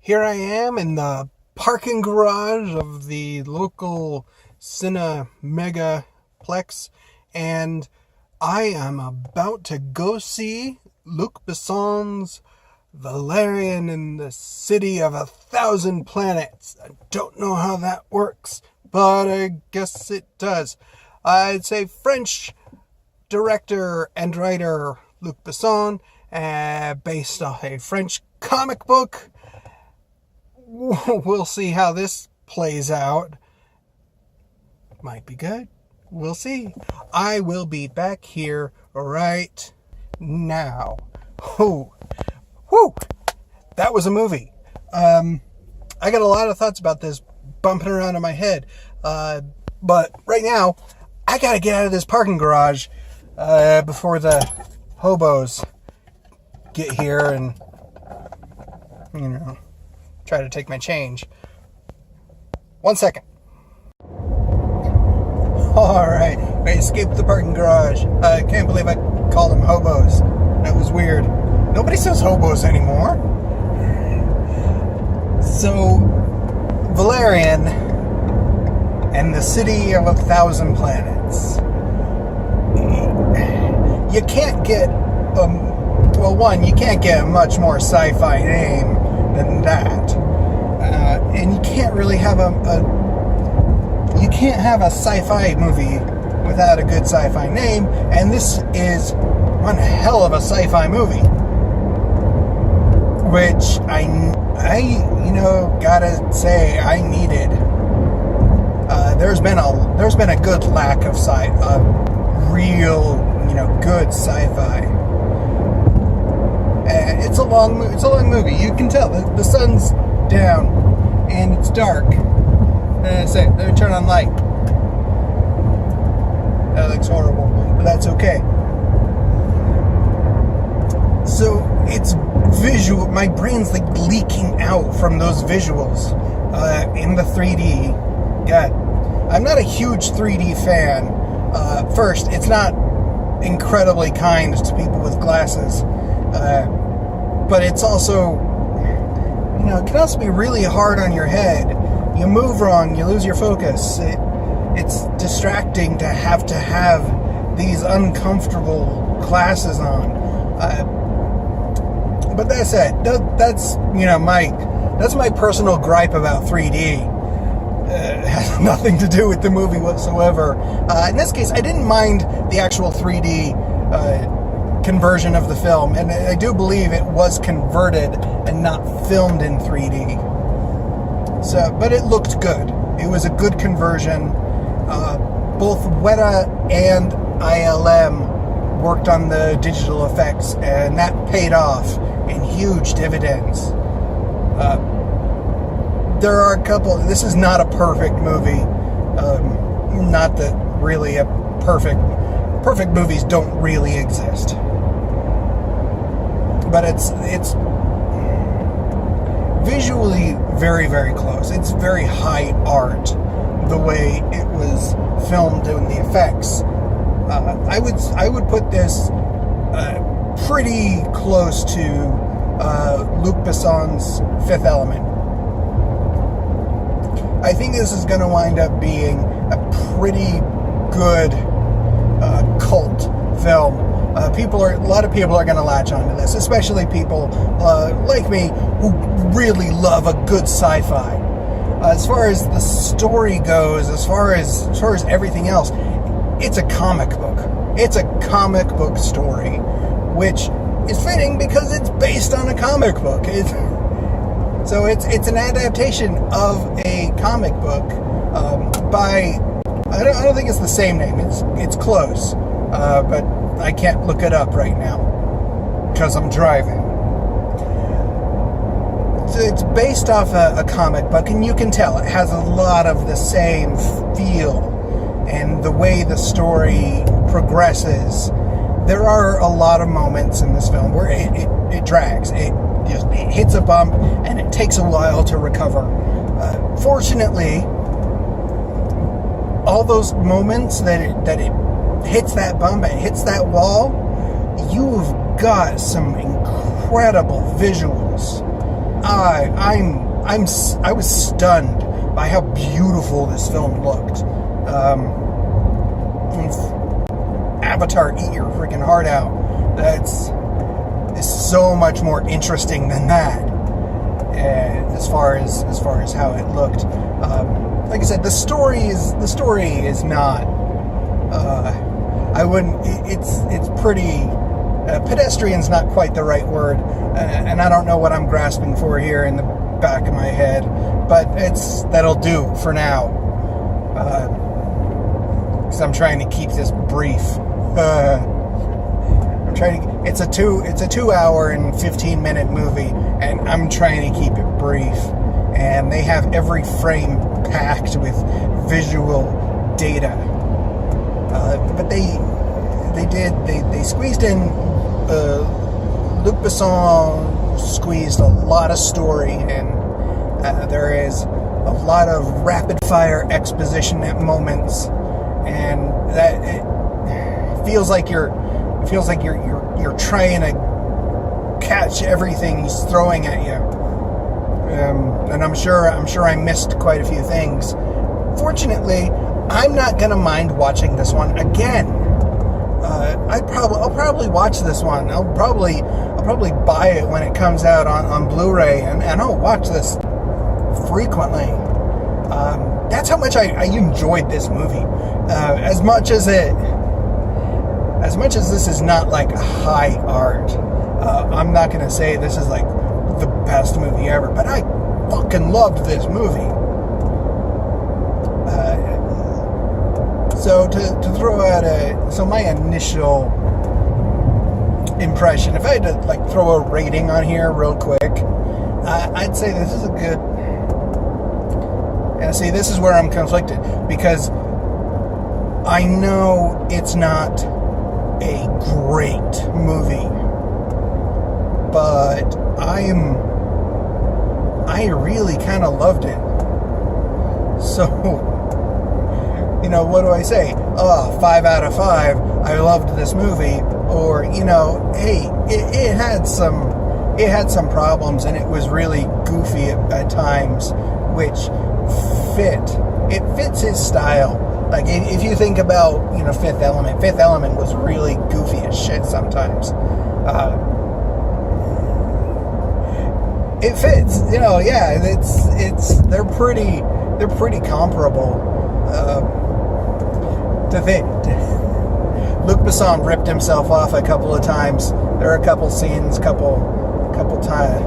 Here I am in the parking garage of the local Cine Megaplex, and I am about to go see Luc Besson's Valerian in the City of 1,000 Planets. I don't know how that works, but I guess it does. I'd say French director and writer Luc Besson, based off a French comic book. We'll see how this plays out. Might be good. We'll see. I will be back here right now. Whew. That was a movie. I got a lot of thoughts about this bumping around in my head. But right now, I gotta get out of this parking garage before the hobos get here and, try to take my change. 1 second. Alright, I escaped the parking garage. I can't believe I called them hobos. That was weird. Nobody says hobos anymore. So, Valerian and the City of 1,000 Planets. You can't get, you can't get a much more sci-fi name than that. And you can't really have you can't have a sci-fi movie without a good sci-fi name, and this is one hell of a sci-fi movie, which I gotta say I needed. There's been a good lack of real, good sci-fi. It's a long movie. You can tell the sun's down and it's dark. Let me turn on light. That looks horrible, but that's okay. So it's visual. My brain's like leaking out from those visuals in the 3D. God, I'm not a huge 3D fan. First, it's not incredibly kind to people with glasses, but it's also, it can also be really hard on your head. You move wrong, you lose your focus. It's distracting to have these uncomfortable glasses on. But that's it. That's my personal gripe about 3D. It has nothing to do with the movie whatsoever. In this case, I didn't mind the actual 3D conversion of the film, and I do believe it was converted and not filmed in 3D. So, but it looked good. It was a good conversion. Both Weta and ILM worked on the digital effects, and that paid off in huge dividends. There are a couple. This is not a perfect movie. Not that really a perfect movies don't really exist. But it's visually very, very close. It's very high art, the way it was filmed and the effects. I would put this pretty close to Luc Besson's Fifth Element. I think this is going to wind up being a pretty good cult film. A lot of people are going to latch onto this, especially people like me who really love a good sci-fi. As far as the story goes, as far as everything else, it's a comic book. It's a comic book story, which is fitting because it's based on a comic book. So it's an adaptation of a comic book by, I don't think it's the same name. It's close, but I can't look it up right now because I'm driving. So it's based off a comic book, and you can tell it has a lot of the same feel and the way the story progresses. There are a lot of moments in this film where it drags. It hits a bump, and it takes a while to recover. Fortunately, all those moments that it hits that bump and hits that wall, you've got some incredible visuals. I was stunned by how beautiful this film looked. Avatar, eat your freaking heart out. That's so much more interesting than that. As far as how it looked, like I said, the story is not. I wouldn't. It's pretty. Pedestrian's not quite the right word, and I don't know what I'm grasping for here in the back of my head, but that'll do for now. Because I'm trying to keep this brief. It's a 2 hour and 15-minute movie, and I'm trying to keep it brief. And they have every frame packed with visual data. But they squeezed in. Luc Besson squeezed a lot of story, and there is a lot of rapid-fire exposition at moments, and that it feels like you're trying to catch everything he's throwing at you. And I'm sure I missed quite a few things. Fortunately, I'm not gonna mind watching this one again. I'll probably watch this one. I'll probably buy it when it comes out on Blu-ray, and I'll watch this frequently. That's how much I enjoyed this movie. As much as this is not like high art, I'm not gonna say this is like the best movie ever, but I fucking loved this movie. So to throw out my initial impression, if I had to like throw a rating on here real quick, I'd say this is a good. And see, this is where I'm conflicted, because I know it's not a great movie, but I really kind of loved it. So, what do I say? 5 out of 5. I loved this movie. Or, hey, it had some problems, and it was really goofy at times, which fits his style. Like, if you think about, Fifth Element was really goofy as shit sometimes. It fits, yeah, they're pretty comparable. Luc Besson ripped himself off a couple of times. There are a couple scenes, couple times.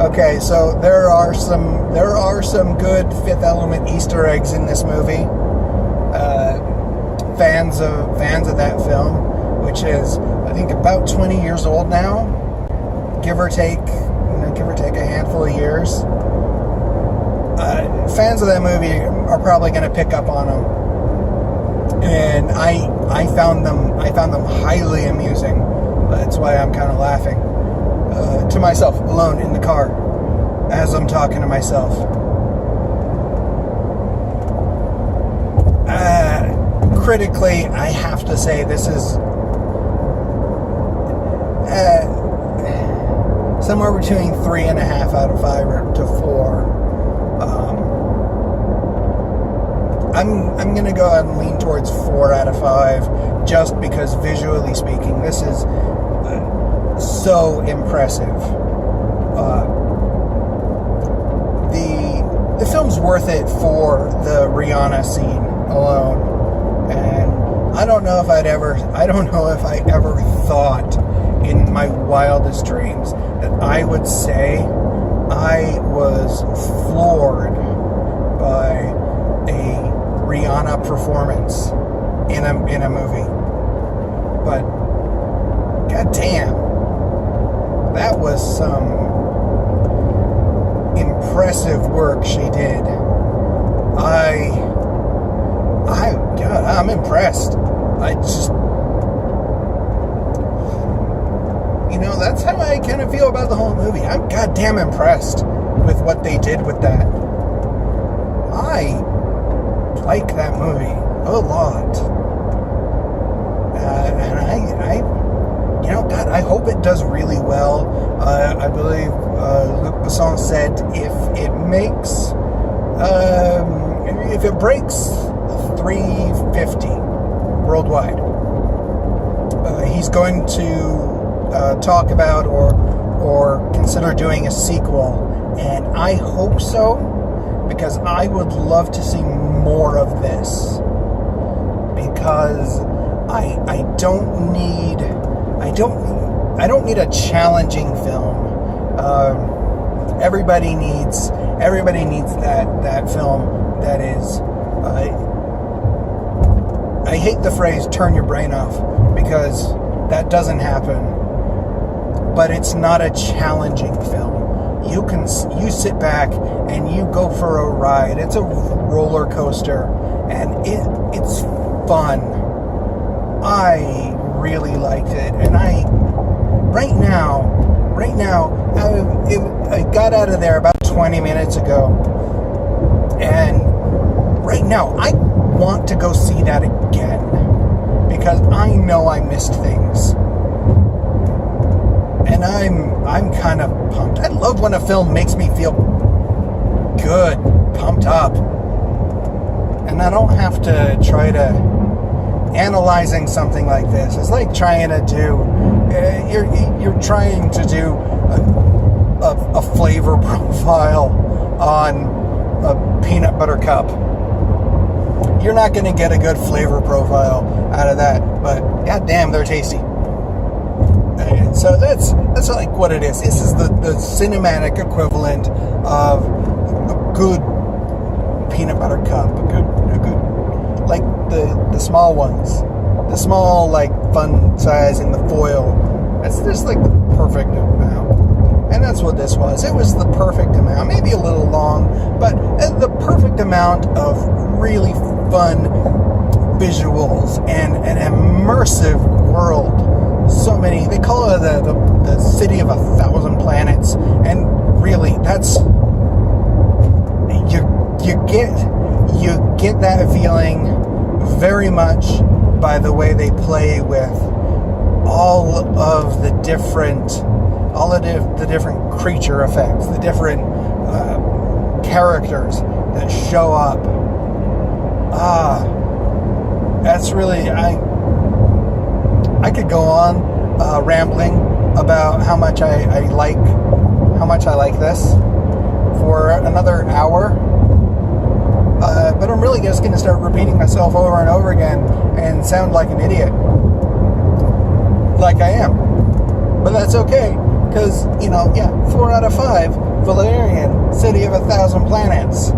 Okay, so there are some good Fifth Element Easter eggs in this movie. Fans of that film, which is I think about 20 years old now, give or take a handful of years. Fans of that movie are probably going to pick up on them, and I found them highly amusing. That's why I'm kind of laughing to myself alone in the car as I'm talking to myself. Critically, I have to say this is somewhere between 3.5 out of 5 to 4. I'm gonna go ahead and lean towards 4 out of 5, just because visually speaking, this is so impressive. The film's worth it for the Rihanna scene alone, and I don't know if I ever thought in my wildest dreams that I would say I was floored by a Rihanna performance in a movie. But goddamn, that was some impressive work she did. I'm impressed. I just, that's how I kind of feel about the whole movie. I'm goddamn impressed with what they did with that. I like that movie a lot. And God, I hope it does really well. I believe Luc Besson said if it breaks 350 worldwide, he's going to talk about or consider doing a sequel, and I hope so, because I would love to see more of this, because I don't need a challenging film. Everybody needs that film that is. I hate the phrase "turn your brain off," because that doesn't happen. But it's not a challenging film. You sit back and you go for a ride. It's a roller coaster, and it's fun. I really liked it, and right now, I got out of there about 20 minutes ago, and right now I want to go see that again, because I know I missed things, and I'm kind of pumped. I love when a film makes me feel good, pumped up, and I don't have to try to. Analyzing something like this is like trying to do. You're trying to do a flavor profile on a peanut butter cup. You're not going to get a good flavor profile out of that, but goddamn, they're tasty. And so that's like what it is. This is the cinematic equivalent of a good peanut butter cup. A good. Like the small ones, the small, like, fun size in the foil. That's just like the perfect amount, and that's what this was. It was the perfect amount, maybe a little long, but the perfect amount of really fun visuals and an immersive world. So many. They call it the city of 1,000 planets, and really, that's you get that feeling very much by the way they play with all of the different creature effects, the different characters that show up. That's really, I could go on rambling about how much I like this for another hour. But I'm really just going to start repeating myself over and over again and sound like an idiot. Like I am. But that's okay, because, 4 out of 5, Valerian, City of 1,000 Planets.